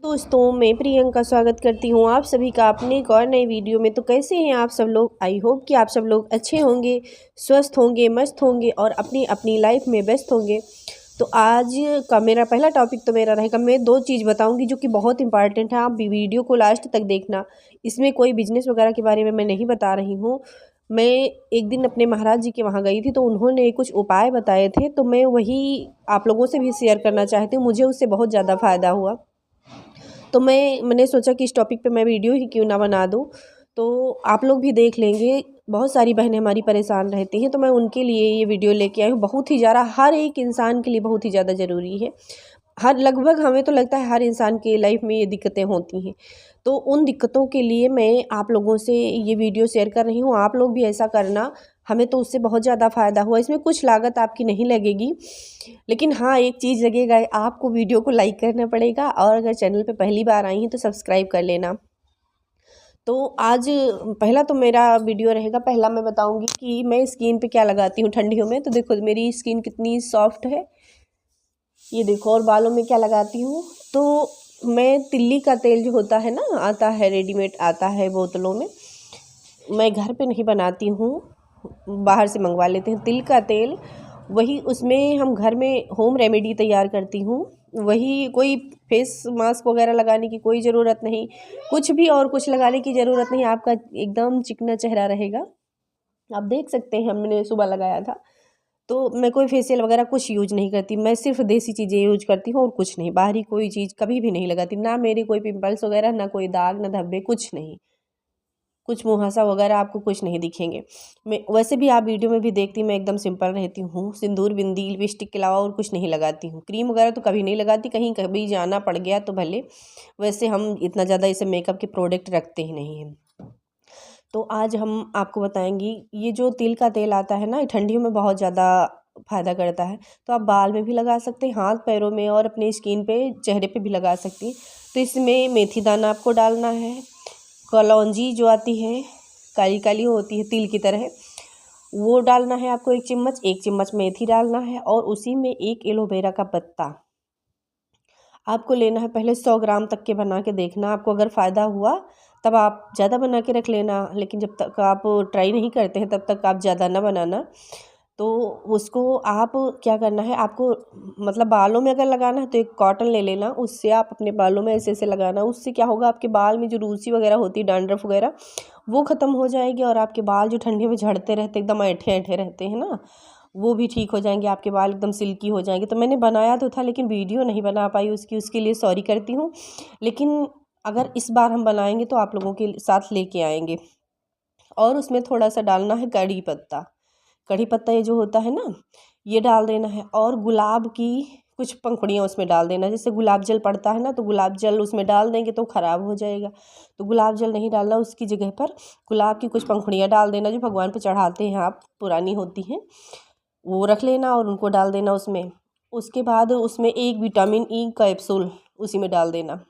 दोस्तों मैं प्रियंका स्वागत करती हूँ आप सभी का अपने एक और नई वीडियो में। तो कैसे हैं आप सब लोग? आई होप कि आप सब लोग अच्छे होंगे, स्वस्थ होंगे, मस्त होंगे और अपनी अपनी लाइफ में व्यस्त होंगे। तो आज का मेरा पहला टॉपिक तो मेरा रहेगा, मैं दो चीज़ बताऊंगी जो कि बहुत इंपॉर्टेंट है। आप भी वीडियो को लास्ट तक देखना। इसमें कोई बिजनेस वगैरह के बारे में मैं नहीं बता रही हूँ। मैं एक दिन अपने महाराज जी के वहाँ गई थी, तो उन्होंने कुछ उपाय बताए थे, तो मैं वही आप लोगों से भी शेयर करना चाहती हूँ। मुझे उससे बहुत ज़्यादा फ़ायदा हुआ, तो मैंने सोचा कि इस टॉपिक पे मैं वीडियो ही क्यों ना बना दूँ। तो आप लोग भी देख लेंगे। बहुत सारी बहनें हमारी परेशान रहती हैं, तो मैं उनके लिए ये वीडियो लेके आई हूँ। बहुत ही ज़्यादा हर एक इंसान के लिए बहुत ही ज़्यादा ज़रूरी है। हर लगभग हमें तो लगता है हर इंसान के लाइफ में ये दिक्कतें होती हैं। तो उन दिक्कतों के लिए मैं आप लोगों से ये वीडियो शेयर कर रही हूँ। आप लोग भी ऐसा करना। हमें तो उससे बहुत ज़्यादा फ़ायदा हुआ। इसमें कुछ लागत आपकी नहीं लगेगी, लेकिन हाँ एक चीज़ लगेगा, आपको वीडियो को लाइक करना पड़ेगा और अगर चैनल पे पहली बार आई हैं तो सब्सक्राइब कर लेना। तो आज पहला तो मेरा वीडियो रहेगा, पहला मैं बताऊंगी कि मैं स्किन पे क्या लगाती हूँ ठंडियों में। तो देखो मेरी स्किन कितनी सॉफ्ट है, ये देखो। और बालों में क्या लगाती हूँ, तो मैं तिल्ली का तेल जो होता है ना, आता है रेडीमेड, आता है बोतलों में। मैं घर पे नहीं बनाती हूँ, बाहर से मंगवा लेते हैं तिल का तेल। वही उसमें हम घर में होम रेमेडी तैयार करती हूँ। वही, कोई फेस मास्क वगैरह लगाने की कोई ज़रूरत नहीं, कुछ भी और कुछ लगाने की ज़रूरत नहीं। आपका एकदम चिकना चेहरा रहेगा। आप देख सकते हैं हमने सुबह लगाया था। तो मैं कोई फेशियल वगैरह कुछ यूज नहीं करती, मैं सिर्फ देसी चीज़ें यूज करती हूँ और कुछ नहीं। बाहरी कोई चीज़ कभी भी नहीं लगाती, ना मेरे कोई पिंपल्स वगैरह, ना कोई दाग, ना धब्बे, कुछ नहीं। कुछ मुहासा वगैरह आपको कुछ नहीं दिखेंगे। मैं वैसे भी आप वीडियो में भी देखती, मैं एकदम सिंपल रहती हूँ। सिंदूर, बिंदी, लिपस्टिक के अलावा और कुछ नहीं लगाती हूँ। क्रीम वगैरह तो कभी नहीं लगाती, कहीं कभी जाना पड़ गया तो भले। वैसे हम इतना ज़्यादा इसे मेकअप के प्रोडक्ट रखते ही नहीं हैं। तो आज हम आपको बताएंगी, ये जो तिल का तेल आता है ना, ठंडियों में बहुत ज़्यादा फ़ायदा करता है। तो आप बाल में भी लगा सकते हैं, हाथ पैरों में, और अपने स्किन पे, चेहरे पे भी लगा सकती हैं। तो इसमें मेथी दाना आपको डालना है, कलौंजी जो आती है काली काली होती है तिल की तरह, वो डालना है आपको 1 चम्मच। 1 चम्मच मेथी डालना है और उसी में एक एलोवेरा का पत्ता आपको लेना है। पहले 100 ग्राम तक के बना के देखना, आपको अगर फ़ायदा हुआ तब आप ज़्यादा बना के रख लेना, लेकिन जब तक आप ट्राई नहीं करते हैं तब तक आप ज़्यादा ना बनाना। तो उसको आप क्या करना है, आपको मतलब बालों में अगर लगाना है तो एक कॉटन ले लेना, उससे आप अपने बालों में ऐसे ऐसे लगाना। उससे क्या होगा, आपके बाल में जो रूसी वगैरह होती है, डैंड्रफ वगैरह, वो ख़त्म हो जाएगी। और आपके बाल जो ठंडियों में झड़ते रहते, एकदम ऐंठे ऐंठे रहते हैं ना, वो भी ठीक हो जाएंगे। आपके बाल एकदम सिल्की हो जाएंगे। तो मैंने बनाया तो था, लेकिन वीडियो नहीं बना पाई उसके लिए सॉरी करती हूँ। लेकिन अगर इस बार हम बनाएंगे तो आप लोगों के साथ लेके आएंगे। और उसमें थोड़ा सा डालना है कड़ी पत्ता। कड़ी पत्ता ये जो होता है ना, ये डाल देना है। और गुलाब की कुछ पंखुड़ियाँ उसमें डाल देना। जैसे गुलाब जल पड़ता है ना, तो गुलाब जल उसमें डाल देंगे तो ख़राब हो जाएगा। तो गुलाब जल नहीं डालना, उसकी जगह पर गुलाब की कुछ पंखुड़ियाँ डाल देना, जो भगवान पे चढ़ाते हैं आप, पुरानी होती हैं, वो रख लेना और उनको डाल देना उसमें। उसके बाद उसमें एक विटामिन ई कैप्सूल उसी में डाल देना।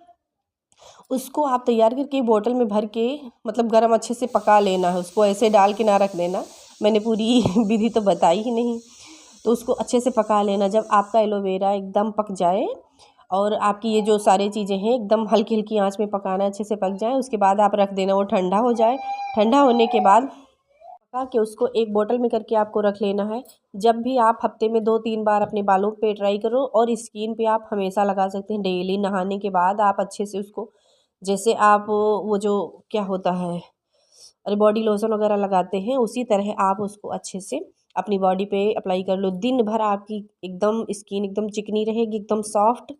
उसको आप तैयार करके बोतल में भर के, मतलब गरम अच्छे से पका लेना है उसको, ऐसे डाल के ना रख देना। मैंने पूरी विधि तो बताई ही नहीं। तो उसको अच्छे से पका लेना। जब आपका एलोवेरा एकदम पक जाए और आपकी ये जो सारी चीज़ें हैं एकदम हल्की हल्की आंच में पकाना, अच्छे से पक जाए, उसके बाद आप रख देना, वो ठंडा हो जाए। ठंडा होने के बाद पका के उसको एक बोतल में करके आपको रख लेना है। जब भी आप हफ्ते में 2-3 बार अपने बालों पे ट्राई करो, और स्किन पे आप हमेशा लगा सकते हैं। डेली नहाने के बाद आप अच्छे से उसको, जैसे आप वो जो क्या होता है, अरे बॉडी लोशन वगैरह लगाते हैं, उसी तरह आप उसको अच्छे से अपनी बॉडी पे अप्लाई कर लो। दिन भर आपकी एकदम स्किन एकदम चिकनी रहेगी, एकदम सॉफ्ट।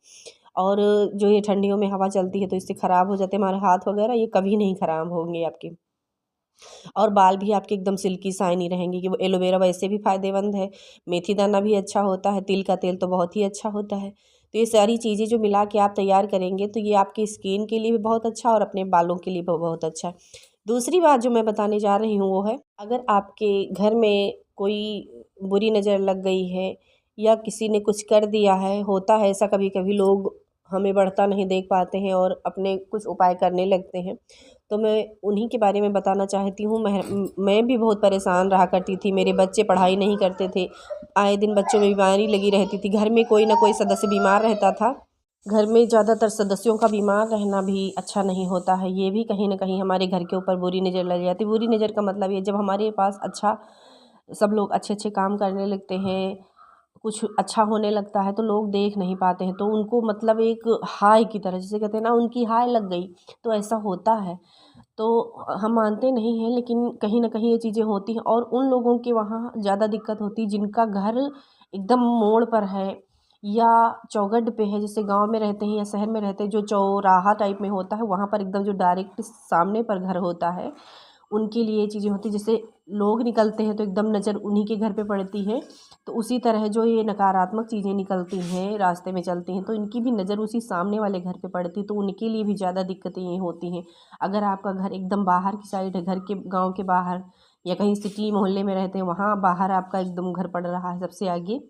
और जो ये ठंडियों में हवा चलती है तो इससे ख़राब हो जाते हैं हमारे हाथ वगैरह, ये कभी नहीं ख़राब होंगे आपके। और बाल भी आपके एकदम सिल्की शाइनी रहेंगे। कि वो एलोवेरा वैसे भी फ़ायदेमंद है, मेथी दाना भी अच्छा होता है, तिल का तेल तो बहुत ही अच्छा होता है। तो ये सारी चीज़ें जो मिला के आप तैयार करेंगे तो ये आपकी स्किन के लिए भी बहुत अच्छा और अपने बालों के लिए भी बहुत अच्छा है। दूसरी बात जो मैं बताने जा रही हूँ वो है, अगर आपके घर में कोई बुरी नज़र लग गई है या किसी ने कुछ कर दिया है, होता है ऐसा कभी कभी, लोग हमें बढ़ता नहीं देख पाते हैं और अपने कुछ उपाय करने लगते हैं। तो मैं उन्हीं के बारे में बताना चाहती हूँ। मैं भी बहुत परेशान रहा करती थी, मेरे बच्चे पढ़ाई नहीं करते थे, आए दिन बच्चों में बीमारी लगी रहती थी, घर में कोई ना कोई सदस्य बीमार रहता था। घर में ज़्यादातर सदस्यों का बीमार रहना भी अच्छा नहीं होता है। ये भी कहीं ना कहीं हमारे घर के ऊपर बुरी नज़र लग जाती है। बुरी नज़र का मतलब ये, जब हमारे पास अच्छा सब लोग अच्छे अच्छे काम करने लगते हैं, कुछ अच्छा होने लगता है, तो लोग देख नहीं पाते हैं, तो उनको मतलब एक हाय की तरह, जैसे कहते हैं ना, उनकी हाय लग गई, तो ऐसा होता है। तो हम मानते नहीं हैं, लेकिन कहीं ना कहीं ये चीज़ें होती हैं। और उन लोगों के वहाँ ज़्यादा दिक्कत होती है जिनका घर एकदम मोड़ पर है या चौगढ़ पे है, जैसे गांव में रहते हैं या शहर में रहते हैं, जो चौराहा टाइप में होता है, वहाँ पर एकदम जो डायरेक्ट सामने पर घर होता है, उनके लिए ये चीज़ें होती हैं। जैसे लोग निकलते हैं तो एकदम नज़र उन्हीं के घर पे पड़ती है, तो उसी तरह जो ये नकारात्मक चीज़ें निकलती हैं, रास्ते में चलती हैं, तो इनकी भी नज़र उसी सामने वाले घर पे पड़ती है, तो उनके लिए भी ज़्यादा दिक्कतें ये होती हैं। अगर आपका घर एकदम बाहर की साइड है, घर के गाँव के बाहर, या कहीं सिटी मोहल्ले में रहते हैं, वहाँ बाहर आपका एकदम घर पड़ रहा है सबसे आगे,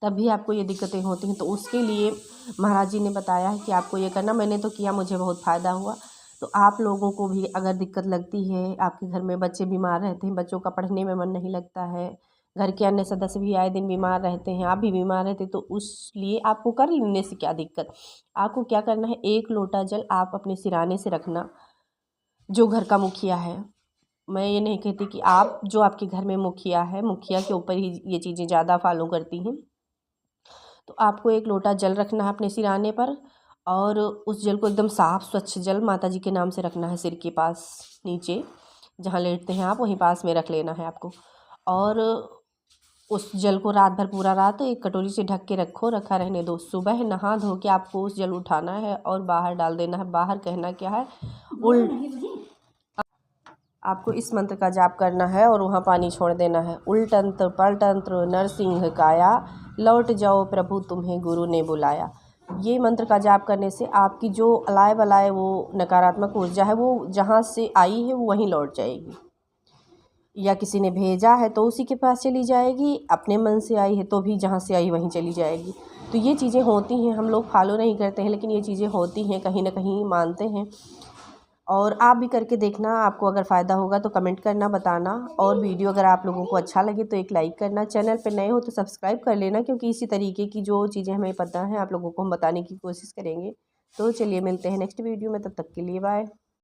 तब भी आपको ये दिक्कतें होती हैं। तो उसके लिए महाराज जी ने बताया है कि आपको ये करना। मैंने तो किया, मुझे बहुत फ़ायदा हुआ। तो आप लोगों को भी अगर दिक्कत लगती है, आपके घर में बच्चे बीमार रहते हैं, बच्चों का पढ़ने में मन नहीं लगता है, घर के अन्य सदस्य भी आए दिन बीमार रहते हैं, आप भी बीमार रहते, तो उस लिए आपको कर लेने से क्या दिक्कत। आपको क्या करना है, 1 लोटा जल आप अपने सिराने से रखना, जो घर का मुखिया है। मैं ये नहीं कहती कि आप, जो आपके घर में मुखिया है, मुखिया के ऊपर ही ये चीज़ें ज़्यादा फॉलो करती हैं। तो आपको 1 लोटा जल रखना है अपने सिराने पर, और उस जल को एकदम साफ़ स्वच्छ जल माता जी के नाम से रखना है, सिर के पास नीचे जहाँ लेटते हैं आप, वहीं पास में रख लेना है आपको। और उस जल को रात भर, पूरा रात एक कटोरी से ढक के रखो, रखा रहने दो। सुबह नहा धो के आपको उस जल उठाना है और बाहर डाल देना है। बाहर कहना क्या है, आपको इस मंत्र का जाप करना है और वहाँ पानी छोड़ देना है। उलटंत्र पलटंत्र नरसिंह काया, लौट जाओ प्रभु तुम्हें गुरु ने बुलाया। ये मंत्र का जाप करने से आपकी जो अलाय बलाय वो नकारात्मक ऊर्जा है, वो जहाँ से आई है वो वहीं लौट जाएगी, या किसी ने भेजा है तो उसी के पास चली जाएगी, अपने मन से आई है तो भी जहाँ से आई वहीं चली जाएगी। तो ये चीज़ें होती हैं, हम लोग फॉलो नहीं करते हैं, लेकिन ये चीज़ें होती हैं, कहीं ना कहीं मानते हैं। और आप भी करके देखना, आपको अगर फ़ायदा होगा तो कमेंट करना, बताना। और वीडियो अगर आप लोगों को अच्छा लगे तो एक लाइक करना। चैनल पे नए हो तो सब्सक्राइब कर लेना, क्योंकि इसी तरीके की जो चीज़ें हमें पता है आप लोगों को हम बताने की कोशिश करेंगे। तो चलिए मिलते हैं नेक्स्ट वीडियो में, तब तक के लिए बाय।